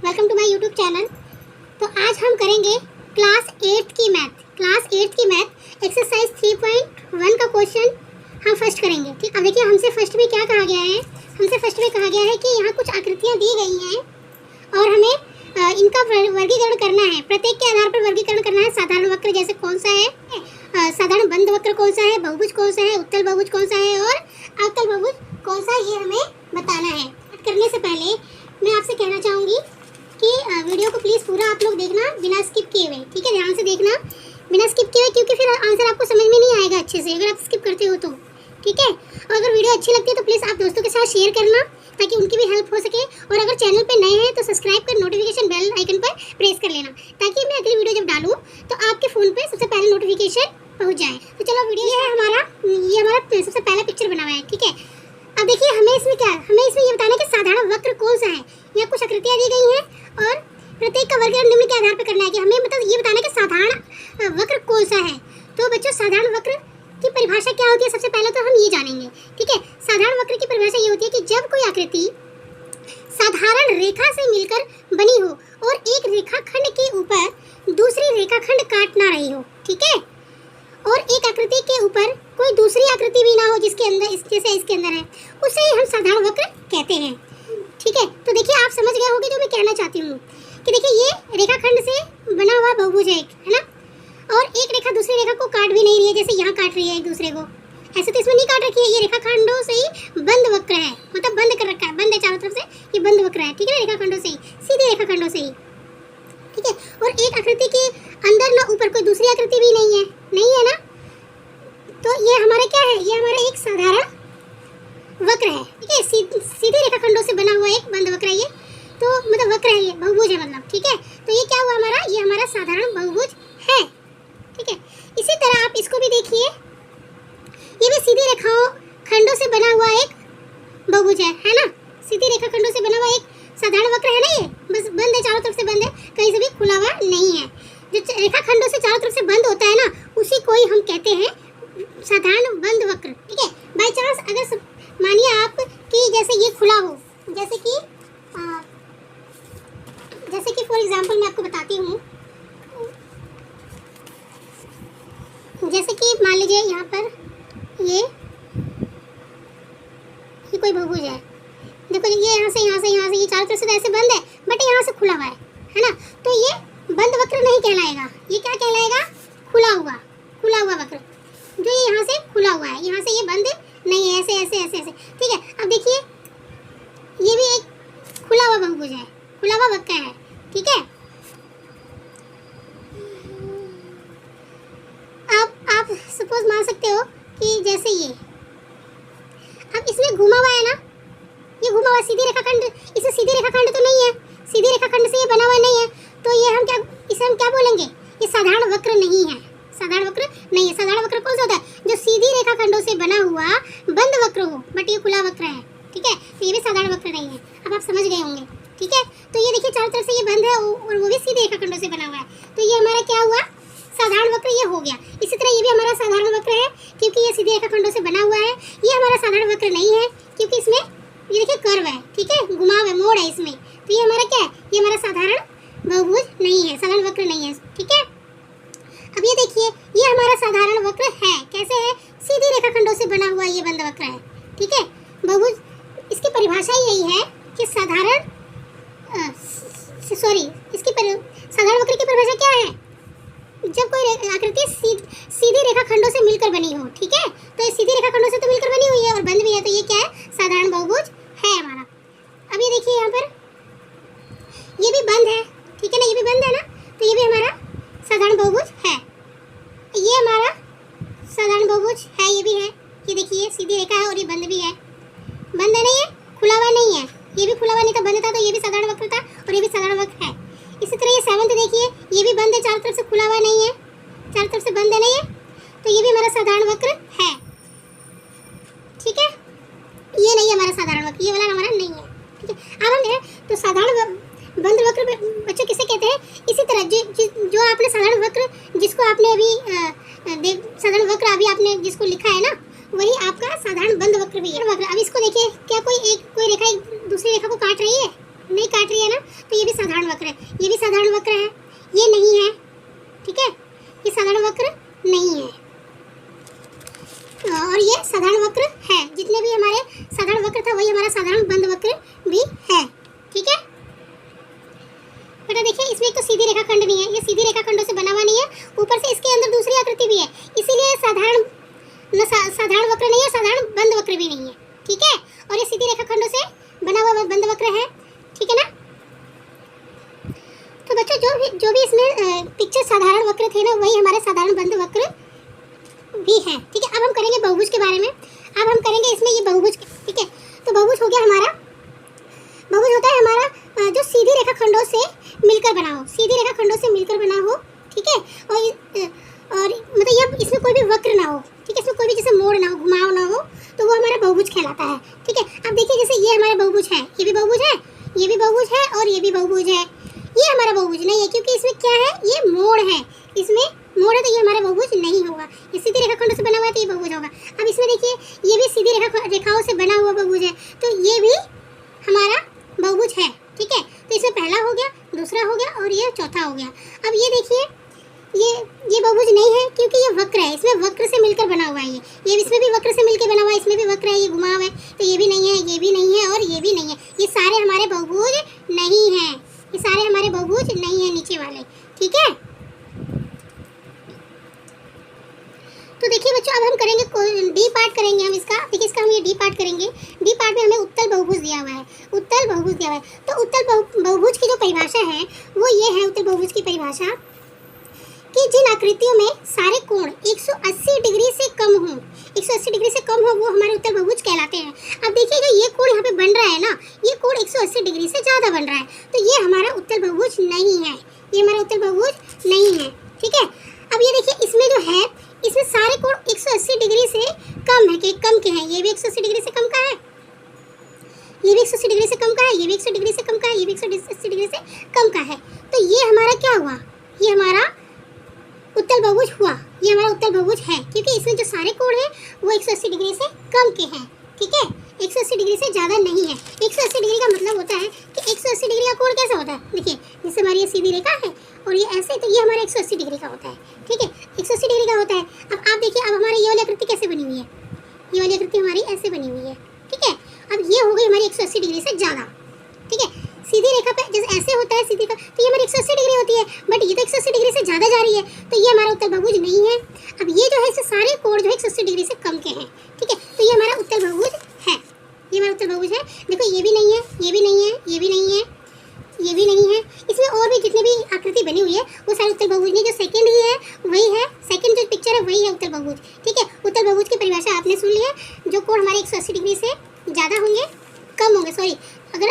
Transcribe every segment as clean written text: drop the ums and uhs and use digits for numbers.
Welcome to my YouTube channel. तो आज हम करेंगे क्लास 8 की मैथ एक्सरसाइज 3.1 का क्वेश्चन हम फर्स्ट करेंगे। ठीक, अब देखिए हमसे फर्स्ट में क्या कहा गया है। हमसे फर्स्ट में कहा गया है कि यहाँ कुछ आकृतियाँ दी गई हैं और हमें इनका वर्गीकरण करना है। प्रत्येक के आधार पर वर्गीकरण करना है। साधारण वक्र जैसे कौन सा है, साधारण बंद वक्र कौन सा है, बहुभुज कौन सा है, उत्तल बहुभुज कौन सा है और अवतल बहुभुज कौन सा है, ये हमें बताना है। करने से पहले मैं आपसे कहना चाहूँगी कि वीडियो को प्लीज़ पूरा आप लोग देखना बिना स्किप किए हुए। ठीक है, ध्यान से देखना बिना स्किप किए हुए, क्योंकि फिर आंसर आपको समझ में नहीं आएगा अच्छे से अगर आप स्किप करते हो तो। ठीक है, और अगर वीडियो अच्छी लगती है तो प्लीज़ आप दोस्तों के साथ शेयर करना ताकि उनकी भी हेल्प हो सके। और अगर चैनल पे नए हैं तो सब्सक्राइब कर नोटिफिकेशन बेल आइकन पर प्रेस कर लेना ताकि मैं अगली वीडियो जब डालूँ तो आपके फ़ोन पे सबसे पहले नोटिफिकेशन पहुँच जाए। तो चलो वीडियो ये हमारा सबसे पहला पिक्चर बना हुआ है। ठीक है, अब देखिए हमें इसमें ये बताना है कि साधारण वक्र कौन सा है। यहाँ कुछ आकृतियाँ दी गई हैं और प्रत्येक का वर्गीकरण निम्न के आधार पर करना है कि हमें मतलब ये बताना है कि साधारण वक्र कौन सा है। तो बच्चों, साधारण वक्र की परिभाषा क्या होती है सबसे पहले तो हम ये जानेंगे। ठीक है, साधारण वक्र की परिभाषा ये होती है कि जब कोई आकृति साधारण रेखा से मिलकर बनी हो और एक रेखाखंड के ऊपर दूसरी रेखाखंड काट ना रही हो। ठीक है, और एक आकृति के ऊपर कोई दूसरी आकृति भी ना हो जिसके अंदर जैसे इसके अंदर है, उसे ही हम साधारण वक्र कहते हैं। ठीक है, तो देखिए आप समझ गए होंगे जो मैं कहना चाहती हूँ कि देखिए ये रेखाखंड से बना हुआ बहुभुज है ना, और एक रेखा दूसरी रेखा को काट भी नहीं रही है जैसे यहाँ काट रही है एक दूसरे को, ऐसे तो इसमें नहीं काट रखी है। ये रेखाखंडों से ही बंद वक्र है, मतलब बंद कर रखा है, बंद है चारों तरफ से, ये बंद वक्र है। ठीक है, रेखाखंडों से ही, सीधे रेखाखंडों से ही। ठीक है, और एक आकृति के अंदर ना ऊपर कोई दूसरी आकृति भी नहीं है ना, तो ये हमारा क्या है, ये हमारा एक साधारण वक्र है। ठीक है, सीधे रेखाखंडों से बना हुआ एक बंद वक्र है ये, तो मतलब वक्र है, ये बहुभुज है मतलब। ठीक है, तो ये क्या हुआ हमारा, ये हमारा साधारण बहुभुज है। ठीक है, इसी तरह आप इसको भी देखिए, ये भी सीधी रेखाओं खंडों से बना हुआ एक बहुभुज है ना, सीधी रेखाखंडों से बना हुआ एक साधारण वक्र है ना। ये बस बंद है, चारों तरफ से बंद है, कहीं से भी खुला हुआ नहीं है। जो रेखाखंडों से चारों तरफ से बंद होता है ना, उसी को ही हम कहते हैं साधारण बंद वक्र। ठीक है, बाई चांस अगर मानिए आप कि जैसे ये खुला हो, जैसे कि फॉर एग्जांपल मैं आपको बताती हूँ, जैसे कि मान लीजिए यहाँ पर ये कोई बहुभुज है। देखो ये यहाँ से ये चारों तरफ से तो ऐसे बंद है, बट यहाँ से खुला हुआ है ना, तो ये बंद वक्र नहीं कहलाएगा। ये क्या कहलाएगा, खुला हुआ वक्र, जो ये यहाँ से खुला हुआ है, यहाँ से ये बंद नहीं है, ऐसे। ठीक है, अब देखिए ये भी एक खुला हुआ बहुभुज है, खुला हुआ वक्र है। ठीक है, अब आप सपोज मान सकते हो कि जैसे ये अब इसमें घुमा हुआ है ना, ये घुमा हुआ सीधी रेखाखंड, इसे सीधी रेखाखंड तो नहीं है, सीधी रेखाखंड से ये बना हुआ नहीं है, तो ये इसे हम क्या बोलेंगे, ये साधारण वक्र नहीं है। साधारण वक्र नहीं है। साधारण वक्र कौन सा होता है, जो सीधी रेखाखंडों से बना हुआ बंद वक्र हो, बट ये खुला वक्र है। ठीक है, तो ये भी साधारण वक्र नहीं है। अब आप समझ गए होंगे। ठीक है, तो ये देखिए चारों तरफ से ये बंद है और वो भी सीधे रेखाखंडों से बना हुआ है, तो ये हमारा क्या हुआ, साधारण वक्र ये हो गया। इसी तरह ये भी हमारा साधारण वक्र है क्योंकि ये सीधे रेखाखंडों से बना हुआ है। ये हमारा साधारण वक्र नहीं है क्योंकि इसमें ये देखिए कर्व है, ठीक है, घुमाव है, मोड़ है इसमें, तो ये हमारा क्या है, ये हमारा साधारण बहुभुज नहीं है, साधारण वक्र नहीं है। ठीक है, अब ये देखिए ये हमारा साधारण वक्र है, कैसे है, सीधी रेखाखंडों से बना हुआ ये बंद वक्र है। ठीक है, बहुभुज, इसकी परिभाषा यही है कि साधारण वक्र की परिभाषा क्या है, जब कोई आकृति सीधी रेखाखंडों से मिलकर बनी हो। ठीक है, तो ये सीधी रेखाखंडों से तो मिलकर बनी हुई है और बंद भी है, तो ये क्या है, साधारण बहुभुज है हमारा। अब ये देखिए यहाँ पर ये भी बंद है, ठीक है ना, ये भी बंद है ना, तो ये भी हमारा साधारण बहुभुज है। ये हमारा साधारण बहुभुज है, ये भी है, ये देखिए सीधी रेखा है और ये बंद भी है, बंद है नहीं है, खुला हुआ नहीं है, ये भी खुला हुआ नहीं था, बंद था, तो ये भी साधारण वक्र था और ये भी साधारण वक्र है। इसी तरह ये 7th देखिए, ये भी बंद है, चारों तरफ से खुला हुआ नहीं है, चारों तरफ से बंद है नहीं है, तो ये भी हमारा साधारण वक्र है। ठीक है, ये नहीं है हमारा साधारण वक्र, ये वाला हमारा नहीं है। ठीक है, अब हम तो साधारण बंद वक्र बच्चों किसे कहते हैं, इसी तरह जो आपने साधारण वक्र जिसको आपने अभी साधारण वक्र अभी आपने जिसको लिखा है ना, वही आपका साधारण बंद वक्र भी है। अब इसको देखिए, क्या कोई रेखा एक दूसरी रेखा को काट रही है, नहीं काट रही है ना, तो ये भी साधारण बंद वक्र है, ठीक है ना। तो बच्चों जो भी इसमें पिक्चर साधारण वक्र थे ना, वही हमारे साधारण बंद वक्र भी है, ठीक है। अब हम करेंगे बहुभुज के बारे में। अब हम करेंगे इसमें ये बहुभुज, ठीक है। तो बहुभुज हो गया हमारा, बहुभुज होता है हमारा जो सीधी रेखाखंडों से मिलकर बना हो, सीधी रेखाखंडों से मिलकर बना हो, ठीक है। और मतलब ये इसमें कोई भी वक्र ना हो, ठीक है, इसमें कोई भी जैसे मोड़ ना हो, घुमाव ना हो, तो वो हमारा बहुभुज कहलाता है, ठीक है। अब देखिए जैसे ये हमारा बहुभुज है, ये भी बहुभुज है, ये भी बहुभुज है और ये भी बहुभुज है। ये हमारा बहुभुज नहीं है क्योंकि इसमें क्या है, ये मोड़ है, इसमें मोड़ है, तो ये हमारा बहुभुज नहीं होगा। ये सीधी रेखाखंडों से बना हुआ है तो ये बहुभुज होगा। अब इसमें देखिए ये भी सीधी रेखाओं से बना हुआ बहुभुज है, तो ये भी हमारा बहुभुज है, ठीक है। तो इसमें पहला हो गया, दूसरा हो गया और ये चौथा हो गया। अब ये देखिए ये बहुभुज नहीं है क्योंकि ये वक्र है, इसमें वक्र से मिलकर बना हुआ है। ये इसमें भी वक्र से मिलकर बना हुआ है, इसमें भी वक्र है, ये घुमाव है, तो ये भी नहीं है, ये भी नहीं है और ये भी नहीं है। ये सारे हमारे बहुभुज नहीं हैं, ये सारे हमारे बहुभुज नहीं है नीचे वाले, ठीक है। तो देखिए बच्चों अब हम करेंगे डी पार्ट करेंगे हम इसका, देखिए इसका हम ये डी पार्ट करेंगे। डी पार्ट में हमें उत्तल बहुभुज दिया हुआ है, उत्तल बहुभुज दिया हुआ है। तो उत्तल बहुभुज की जो परिभाषा है वो ये है, उत्तल बहुभुज की परिभाषा कि जिन आकृतियों में सारे कोण 180 डिग्री से कम हो, 180 डिग्री से कम हो, वो हमारे उत्तल बहुभुज कहलाते हैं। अब देखिए जो ये कोण यहाँ पे बन रहा है ना, ये कोण 180 डिग्री से ज़्यादा बन रहा है, तो ये हमारा उत्तल बहुभुज नहीं है, ये हमारा उत्तल बहुभुज नहीं है, ठीक है। अब ये देखिए इसमें जो है, इसमें सारे कोण 180 डिग्री से कम है, कि कम के हैं। ये भी 180 डिग्री से कम का है, ये भी 180 डिग्री से कम का है, ये भी 180 डिग्री से कम का है, ये भी 180 डिग्री से कम का है। तो ये हमारा क्या हुआ, ये हमारा उत्तल बहुभुज हुआ, ये हमारा उत्तल बहुभुज है क्योंकि इसमें जो सारे कोण हैं वो 180 डिग्री से कम के हैं, ठीक है, 180 डिग्री से ज़्यादा नहीं है। 180 डिग्री का मतलब होता है कि 180 डिग्री का कोण कैसा होता है, देखिए जैसे हमारी ये सीधी रेखा है और ये ऐसे, तो ये हमारा 180 डिग्री का होता है, ठीक है, 180 डिग्री का होता है। अब आप देखिए अब हमारी ये वाली आकृति कैसे बनी हुई है, ये वाली आकृति हमारी ऐसे बनी हुई है, ठीक है। अब ये हो गई हमारी 180 डिग्री से ज़्यादा, ठीक है। सीधी रेखा पे जैसे ऐसे होता है सीधी रेखा, तो ये हमारी 180 डिग्री होती है, बट ये तो 180 डिग्री से ज़्यादा जा रही है, तो ये हमारा उत्तल बहुभुज नहीं है। अब ये जो है इसे सारे कोण जो है 180 डिग्री से कम के हैं, ठीक है, तो ये हमारा उत्तल बहुभुज है, ये हमारा उत्तल बहुभुज है। देखो ये भी नहीं है, ये भी नहीं है, ये भी नहीं है, ये भी नहीं है। इसमें और भी जितनी भी आकृति बनी हुई है वो सारे उत्तल बहुभुज नहीं, जो सेकंड ही है वही है, सेकंड जो पिक्चर है वही है उत्तल बहुभुज, ठीक है। उत्तल बहुभुज की परिभाषा आपने सुन ली है, जो कोण हमारे 180 डिग्री से ज़्यादा होंगे, कम होंगे, सॉरी, अगर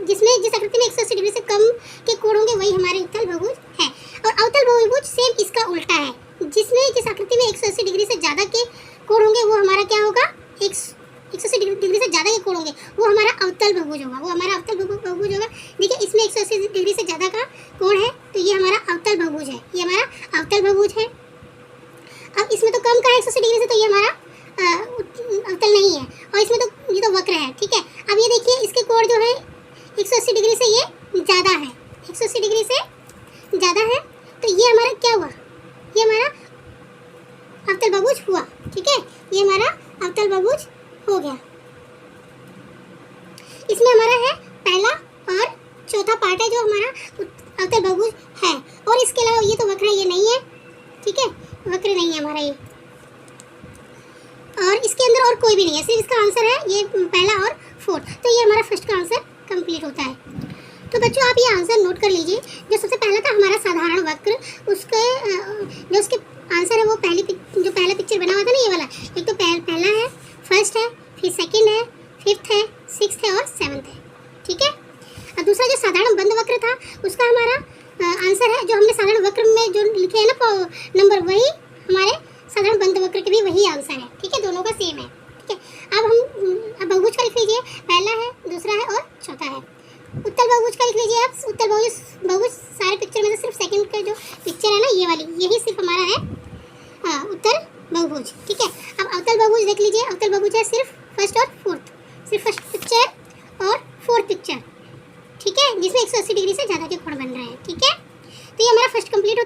जिसमें जिस आकृति में 180 डिग्री से कम के कोण होंगे वही हमारे उत्तल बहुभुज है। और अवतल बहुभुज सेम इसका उल्टा है, जिस आकृति में 180 डिग्री से ज़्यादा के कोण होंगे वो हमारा क्या होगा, 180 डिग्री से ज़्यादा के कोण होंगे वो हमारा अवतल बहुभुज होगा, वो हमारा अवतल बहुभुज होगा। देखिए इसमें 180 डिग्री से ज़्यादा का कोण है तो ये हमारा अवतल बहुभुज है, ये हमारा अवतल बहुभुज है। अब इसमें तो कम का है 180 डिग्री से, तो ये हमारा अवतल नहीं है, और इसमें तो ये तो वक्र है, ठीक है। अब ये देखिए इसके कोण जो है 180 डिग्री से ये ज़्यादा है, 180 डिग्री से ज़्यादा है, तो ये हमारा क्या हुआ, ये हमारा अवतल बहुभुज हुआ, ठीक है, ये हमारा अवतल बहुभुज हो गया। इसमें हमारा है पहला और चौथा पार्ट है जो हमारा अवतल बहुभुज है, और इसके अलावा ये तो वक्र है, ये नहीं है, ठीक है, वक्र नहीं है हमारा ये, और इसके अंदर और कोई भी नहीं है, सिर्फ इसका आंसर है ये पहला और फोर्थ, तो ये हमारा फर्स्ट का आंसर कंप्लीट होता है। तो बच्चों आप ये आंसर नोट कर लीजिए, जो सबसे पहला था हमारा साधारण वक्र, उसके जो उसके आंसर है वो जो पहला पिक्चर बना हुआ था ना ये वाला, एक तो पहला है, फर्स्ट है, फिर सेकंड है, फिफ्थ है, सिक्स्थ है और सेवन्थ है, ठीक है। और दूसरा जो साधारण बंद वक्र था उसका हमारा आंसर है, जो हमने साधारण वक्र में जो लिखे हैं ना नंबर, वही हमारे साधारण बंद वक्र के भी वही आंसर है, ठीक है, दोनों का सेम है, ठीक है। अब बहुभुज का लिख लीजिए, पहला है, दूसरा है और चौथा है। उत्तल बहुभुज का लिख लीजिए आप, उत्तल बहुभुज सारे पिक्चर में से सिर्फ सेकंड का जो पिक्चर है ना ये वाली, यही सिर्फ हमारा है उत्तल बहुभुज, ठीक है। अब अवतल बहुभुज देख लीजिए, अवतल बहुभुज है सिर्फ फर्स्ट और फोर्थ, सिर्फ फर्स्ट पिक्चर और फोर्थ पिक्चर, ठीक है, जिसमें 180 डिग्री से ज़्यादा के कोण बन रहे हैं, ठीक है। तो ये हमारा फर्स्ट कंप्लीट